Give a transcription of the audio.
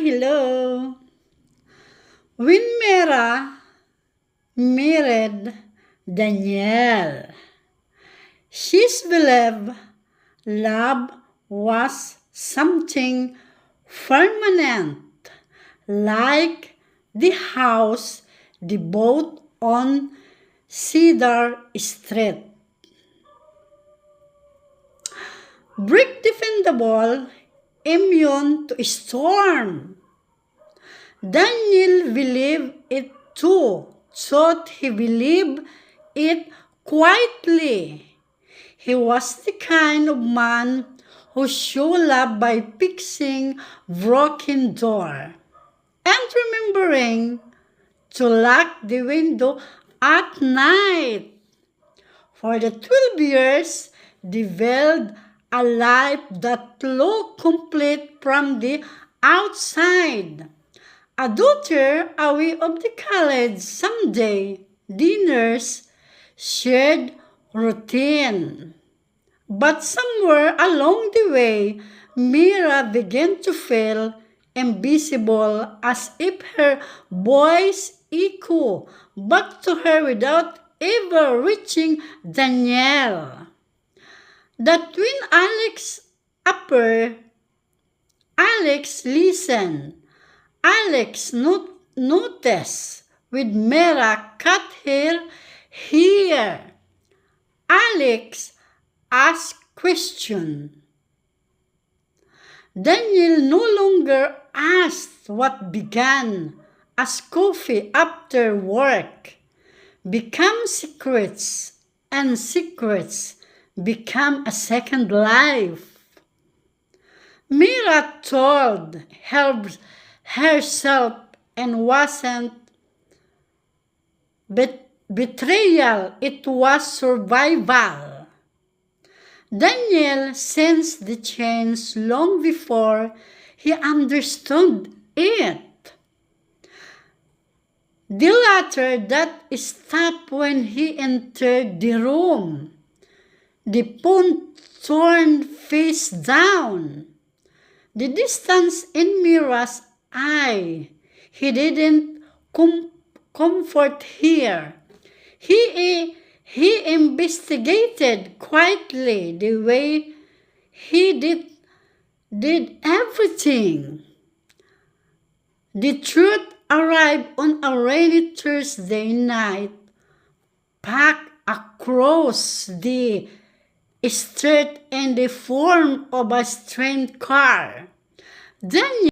hello. When Mira married Daniel, she's believed love was something permanent, like the house they bought on Cedar Street. Brick defendable, immune to storm. Daniel believed it too, thought he believed it quietly. He was the kind of man who showed love by fixing broken door and remembering to lock the window at night. For the 12 years, they built a life that looked complete from the outside. A daughter away of the college someday, dinners, shared routine. But somewhere along the way, Mira began to feel invisible, as if her voice echoed back to her without ever reaching Danielle. That when Alex appeared, Alex listened. Alex noticed with Mira cut hair here. Alex asked questions. Daniel no longer asked what began as coffee after work become secrets, and secrets become a second life. Mira told herself and wasn't betrayal, it was survival. Daniel sensed the change long before he understood it. The latter that stopped when he entered the room. The phone turned face down. The distance in Mira's eye. He didn't comfort her. He investigated quietly the way he did everything. The truth arrived on a rainy Thursday night, packed across the street in the form of a strange car. Then